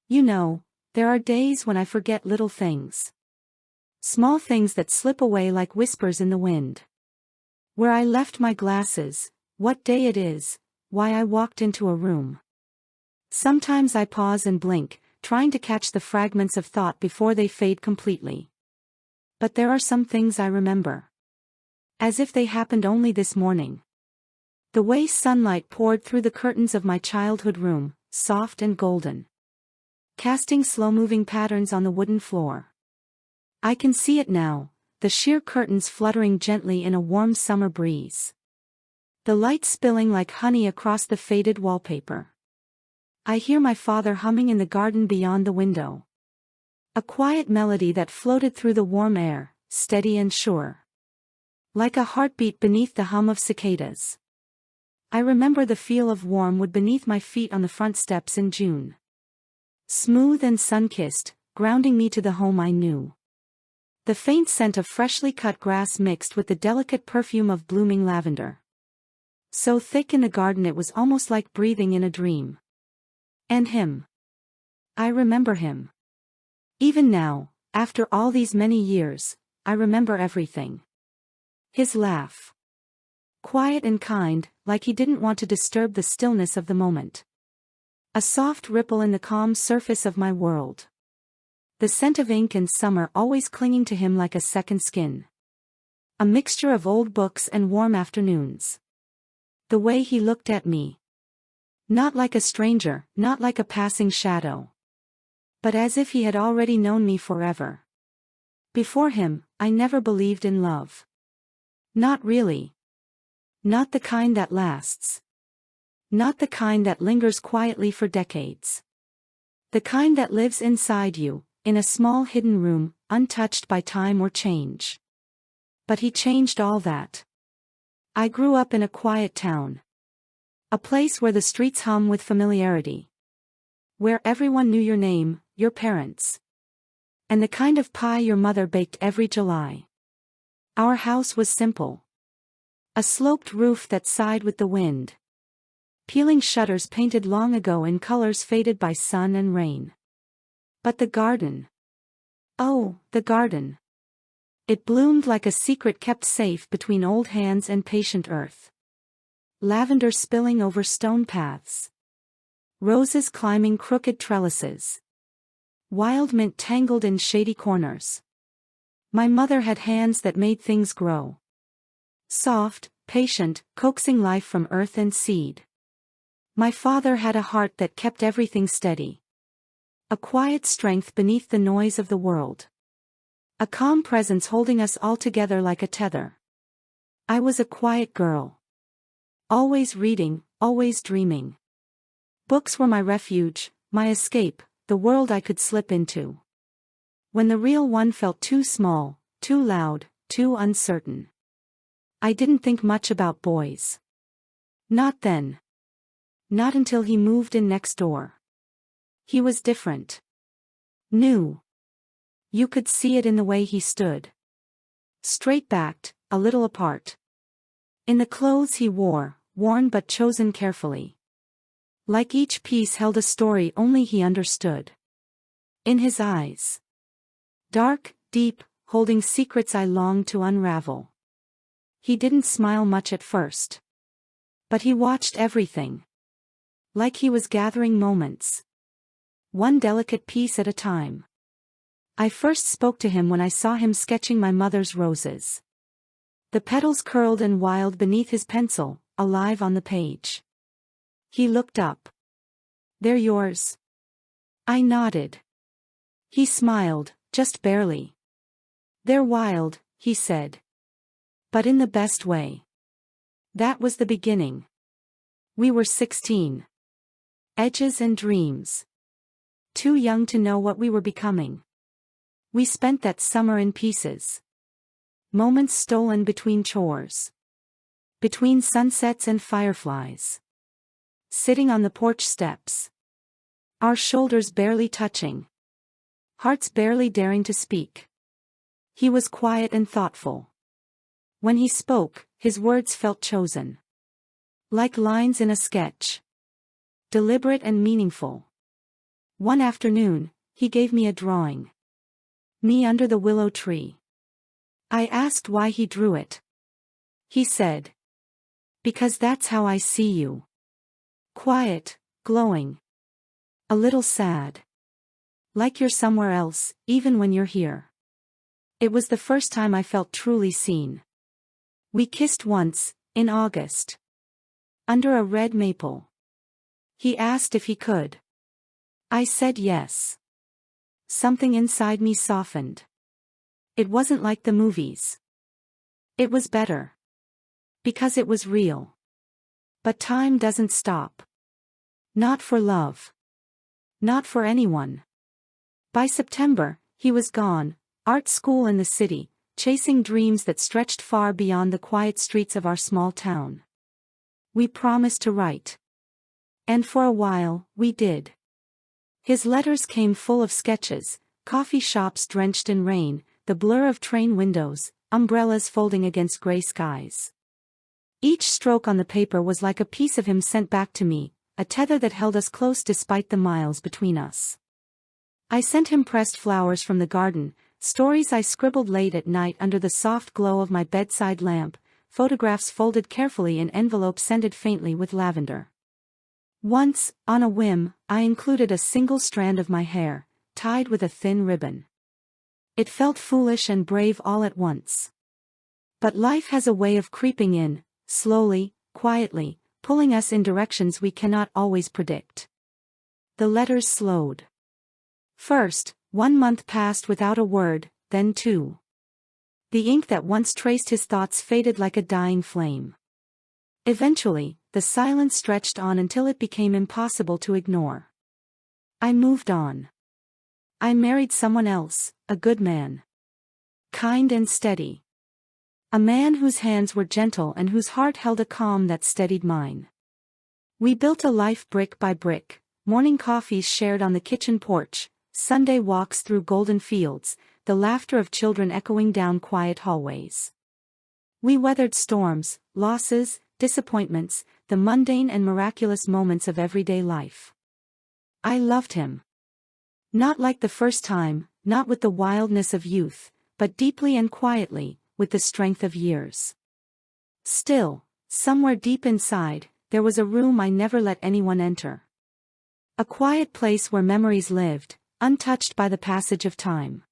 You know, there are days when I forget little things. Small things that slip away like whispers in the wind. Where I left my glasses, what day it is, why I walked into a room. Sometimes I pause and blink, trying to catch the fragments of thought before they fade completely. But there are some things I remember. As if they happened only this morning. The way sunlight poured through the curtains of my childhood room, soft and golden. Casting slow-moving patterns on the wooden floor. I can see it now, the sheer curtains fluttering gently in a warm summer breeze. The light spilling like honey across the faded wallpaper. I hear my father humming in the garden beyond the window. A quiet melody that floated through the warm air, steady and sure. Like a heartbeat beneath the hum of cicadas. I remember the feel of warm wood beneath my feet on the front steps in June. Smooth and sun-kissed, grounding me to the home I knew. The faint scent of freshly cut grass mixed with the delicate perfume of blooming lavender. So thick in the garden it was almost like breathing in a dream. And him. I remember him. Even now, after all these many years, I remember everything. His laugh. Quiet and kind, like he didn't want to disturb the stillness of the moment. A soft ripple in the calm surface of my world. The scent of ink and summer always clinging to him like a second skin. A mixture of old books and warm afternoons. The way he looked at me. Not like a stranger, not like a passing shadow. But as if he had already known me forever. Before him, I never believed in love. Not really. Not the kind that lasts. Not the kind that lingers quietly for decades. The kind that lives inside you, in a small hidden room, untouched by time or change. But he changed all that. I grew up in a quiet town. A place where the streets hum with familiarity. Where everyone knew your name, your parents. And the kind of pie your mother baked every July. Our house was simple. A sloped roof that sighed with the wind. Peeling shutters painted long ago in colors faded by sun and rain. But the garden. Oh, the garden. It bloomed like a secret kept safe between old hands and patient earth. Lavender spilling over stone paths. Roses climbing crooked trellises. Wild mint tangled in shady corners. My mother had hands that made things grow. Soft, patient, coaxing life from earth and seed. My father had a heart that kept everything steady. A quiet strength beneath the noise of the world. A calm presence holding us all together like a tether. I was a quiet girl. Always reading, always dreaming. Books were my refuge, my escape, the world I could slip into. When the real one felt too small, too loud, too uncertain. I didn't think much about boys. Not then. Not until he moved in next door. He was different. New. You could see it in the way he stood. Straight-backed, a little apart. In the clothes he wore, worn but chosen carefully. Like each piece held a story only he understood. In his eyes. Dark, deep, holding secrets I longed to unravel. He didn't smile much at first. But he watched everything. Like he was gathering moments. One delicate piece at a time. I first spoke to him when I saw him sketching my mother's roses. The petals curled and wild beneath his pencil, alive on the page. He looked up. "They're yours." I nodded. He smiled, just barely. "They're wild," he said. "But in the best way." That was the beginning. We were 16. Edges and dreams. Too young to know what we were becoming. We spent that summer in pieces. Moments stolen between chores. Between sunsets and fireflies. Sitting on the porch steps. Our shoulders barely touching. Hearts barely daring to speak. He was quiet and thoughtful. When he spoke, his words felt chosen. Like lines in a sketch. Deliberate and meaningful. One afternoon, he gave me a drawing. Me under the willow tree. I asked why he drew it. He said, "Because that's how I see you. Quiet, glowing. A little sad. Like you're somewhere else, even when you're here." It was the first time I felt truly seen. We kissed once, in August. Under a red maple. He asked if he could. I said yes. Something inside me softened. It wasn't like the movies. It was better. Because it was real. But time doesn't stop. Not for love. Not for anyone. By September, he was gone, art school in the city, chasing dreams that stretched far beyond the quiet streets of our small town. We promised to write. And for a while, we did. His letters came full of sketches, coffee shops drenched in rain, the blur of train windows, umbrellas folding against gray skies. Each stroke on the paper was like a piece of him sent back to me, a tether that held us close despite the miles between us. I sent him pressed flowers from the garden, stories I scribbled late at night under the soft glow of my bedside lamp, photographs folded carefully in envelopes scented faintly with lavender. Once, on a whim, I included a single strand of my hair, tied with a thin ribbon. It felt foolish and brave all at once. But life has a way of creeping in, slowly, quietly, pulling us in directions we cannot always predict. The letters slowed. First, 1 month passed without a word, then 2. The ink that once traced his thoughts faded like a dying flame. Eventually, the silence stretched on until it became impossible to ignore. I moved on. I married someone else, a good man. Kind and steady. A man whose hands were gentle and whose heart held a calm that steadied mine. We built a life brick by brick, morning coffees shared on the kitchen porch, Sunday walks through golden fields, the laughter of children echoing down quiet hallways. We weathered storms, losses, disappointments, the mundane and miraculous moments of everyday life. I loved him. Not like the first time, not with the wildness of youth, but deeply and quietly, with the strength of years. Still, somewhere deep inside, there was a room I never let anyone enter. A quiet place where memories lived, untouched by the passage of time.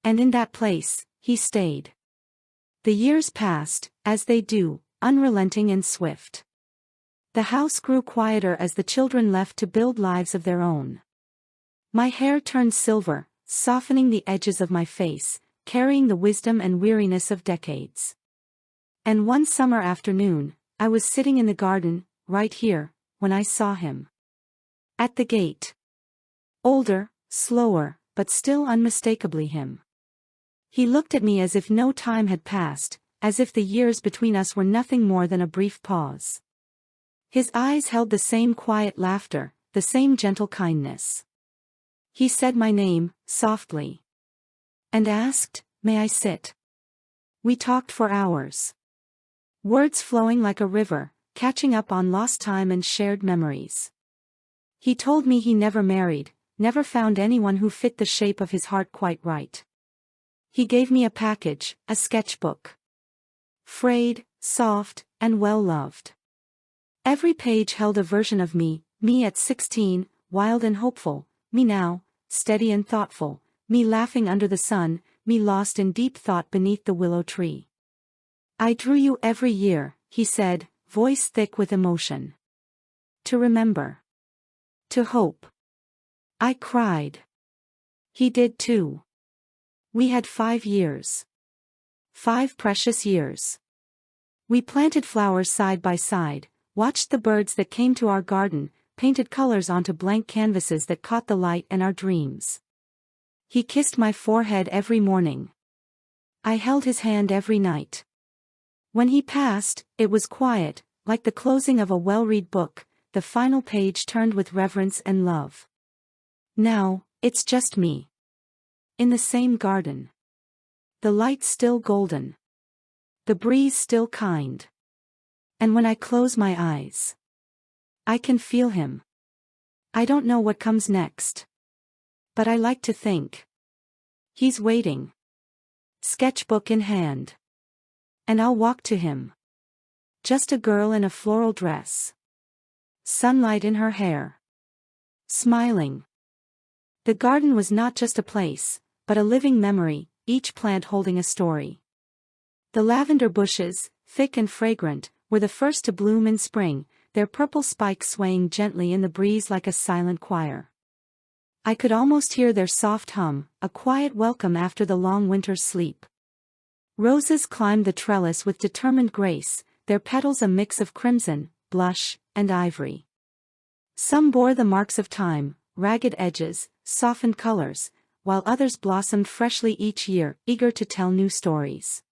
And in that place, he stayed. The years passed, as they do, unrelenting and swift. The house grew quieter as the children left to build lives of their own. My hair turned silver, softening the edges of my face, carrying the wisdom and weariness of decades. And one summer afternoon, I was sitting in the garden, right here, when I saw him. At the gate. Older, slower, but still unmistakably him. He looked at me as if no time had passed, as if the years between us were nothing more than a brief pause. His eyes held the same quiet laughter, the same gentle kindness. He said my name, softly. And asked, "May I sit?" We talked for hours. Words flowing like a river, catching up on lost time and shared memories. He told me he never married, never found anyone who fit the shape of his heart quite right. He gave me a package, a sketchbook. Frayed, soft, and well-loved. Every page held a version of me at 16, wild and hopeful, me now, steady and thoughtful, me laughing under the sun, me lost in deep thought beneath the willow tree. "I drew you every year," he said, voice thick with emotion. "To remember. To hope." I cried. He did too. We had 5 years. 5 precious years. We planted flowers side by side, watched the birds that came to our garden, painted colors onto blank canvases that caught the light and our dreams. He kissed my forehead every morning. I held his hand every night. When he passed, it was quiet, like the closing of a well-read book, the final page turned with reverence and love. Now, it's just me. In the same garden. The light still golden. The breeze still kind. And when I close my eyes, I can feel him. I don't know what comes next. But I like to think. He's waiting. Sketchbook in hand. And I'll walk to him. Just a girl in a floral dress. Sunlight in her hair. Smiling. The garden was not just a place, but a living memory, each plant holding a story. The lavender bushes, thick and fragrant, were the first to bloom in spring, their purple spikes swaying gently in the breeze like a silent choir. I could almost hear their soft hum, a quiet welcome after the long winter's sleep. Roses climbed the trellis with determined grace, their petals a mix of crimson, blush, and ivory. Some bore the marks of time, ragged edges, softened colors, while others blossomed freshly each year, eager to tell new stories.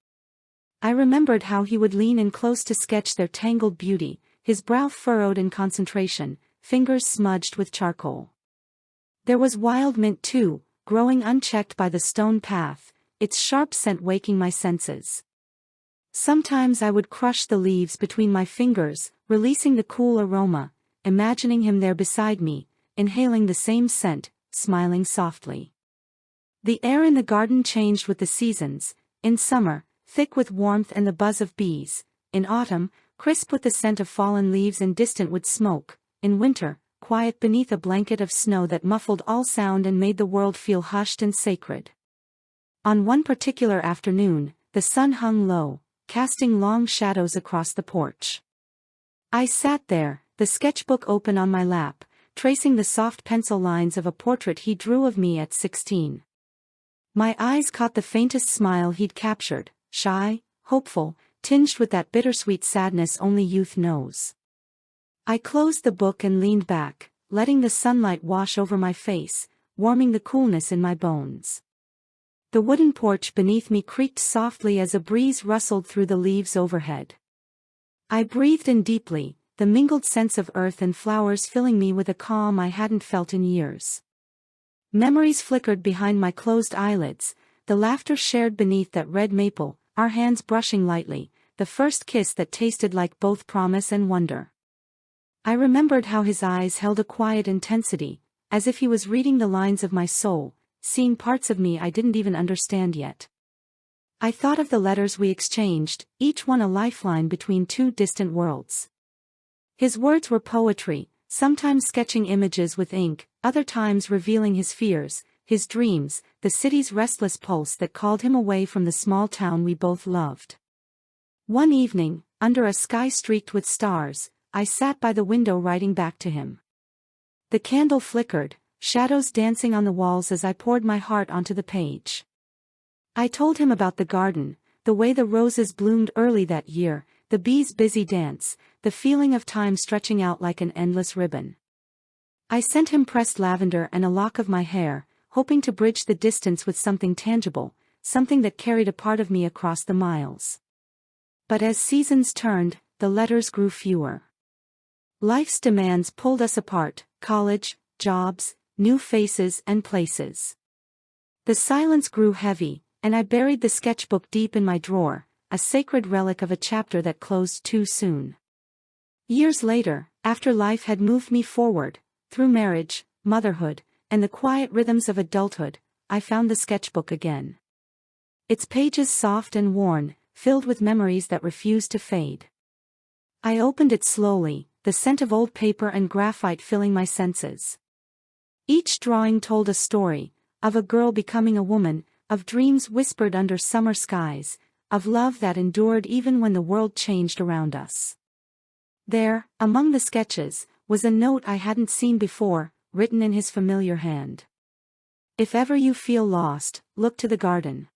I remembered how he would lean in close to sketch their tangled beauty, his brow furrowed in concentration, fingers smudged with charcoal. There was wild mint too, growing unchecked by the stone path, its sharp scent waking my senses. Sometimes I would crush the leaves between my fingers, releasing the cool aroma, imagining him there beside me, inhaling the same scent, smiling softly. The air in the garden changed with the seasons, in summer, thick with warmth and the buzz of bees, in autumn, crisp with the scent of fallen leaves and distant wood smoke, in winter, quiet beneath a blanket of snow that muffled all sound and made the world feel hushed and sacred. On one particular afternoon, the sun hung low, casting long shadows across the porch. I sat there, the sketchbook open on my lap, tracing the soft pencil lines of a portrait he drew of me at 16. My eyes caught the faintest smile he'd captured, shy, hopeful, tinged with that bittersweet sadness only youth knows. I closed the book and leaned back, letting the sunlight wash over my face, warming the coolness in my bones. The wooden porch beneath me creaked softly as a breeze rustled through the leaves overhead. I breathed in deeply, the mingled scents of earth and flowers filling me with a calm I hadn't felt in years. Memories flickered behind my closed eyelids, the laughter shared beneath that red maple, our hands brushing lightly, the first kiss that tasted like both promise and wonder. I remembered how his eyes held a quiet intensity, as if he was reading the lines of my soul, seeing parts of me I didn't even understand yet. I thought of the letters we exchanged, each one a lifeline between two distant worlds. His words were poetry, sometimes sketching images with ink, other times revealing his fears, his dreams, the city's restless pulse that called him away from the small town we both loved. One evening, under a sky streaked with stars, I sat by the window writing back to him. The candle flickered, shadows dancing on the walls as I poured my heart onto the page. I told him about the garden, the way the roses bloomed early that year, the bees' busy dance, the feeling of time stretching out like an endless ribbon. I sent him pressed lavender and a lock of my hair, hoping to bridge the distance with something tangible, something that carried a part of me across the miles. But as seasons turned, the letters grew fewer. Life's demands pulled us apart, college, jobs, new faces and places. The silence grew heavy, and I buried the sketchbook deep in my drawer, a sacred relic of a chapter that closed too soon. Years later, after life had moved me forward, through marriage, motherhood, and the quiet rhythms of adulthood, I found the sketchbook again. Its pages soft and worn, filled with memories that refused to fade. I opened it slowly, the scent of old paper and graphite filling my senses. Each drawing told a story, of a girl becoming a woman, of dreams whispered under summer skies, of love that endured even when the world changed around us. There, among the sketches, was a note I hadn't seen before, written in his familiar hand. If ever you feel lost, look to the garden.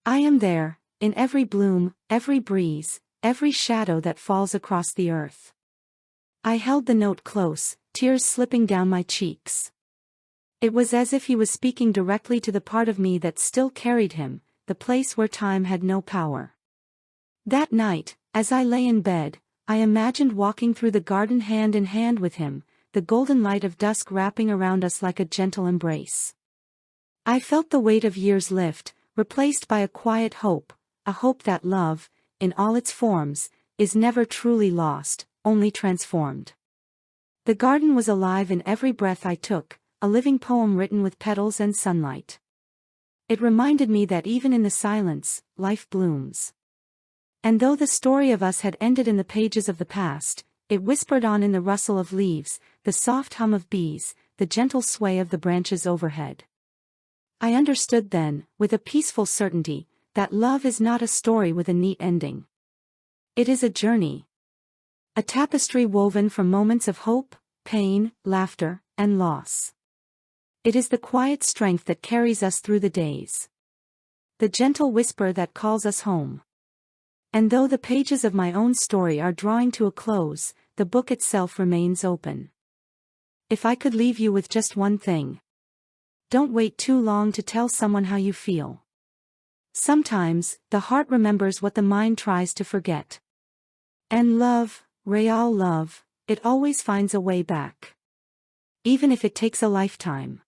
I am there, in every bloom, every breeze, every shadow that falls across the earth. I held the note close, tears slipping down my cheeks. It was as if he was speaking directly to the part of me that still carried him, the place where time had no power. That night, as I lay in bed, I imagined walking through the garden hand in hand with him, the golden light of dusk wrapping around us like a gentle embrace. I felt the weight of years lift, replaced by a quiet hope, a hope that love, in all its forms, is never truly lost, only transformed. The garden was alive in every breath I took, a living poem written with petals and sunlight. It reminded me that even in the silence, life blooms. And though the story of us had ended in the pages of the past, it whispered on in the rustle of leaves, the soft hum of bees, the gentle sway of the branches overhead. I understood then, with a peaceful certainty, that love is not a story with a neat ending. It is a journey. A tapestry woven from moments of hope, pain, laughter, and loss. It is the quiet strength that carries us through the days. The gentle whisper that calls us home. And though the pages of my own story are drawing to a close, the book itself remains open. If I could leave you with just one thing. Don't wait too long to tell someone how you feel. Sometimes, the heart remembers what the mind tries to forget. And love, real love, it always finds a way back. Even if it takes a lifetime.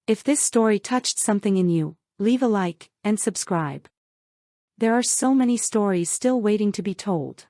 If this story touched something in you, leave a like, and subscribe. There are so many stories still waiting to be told.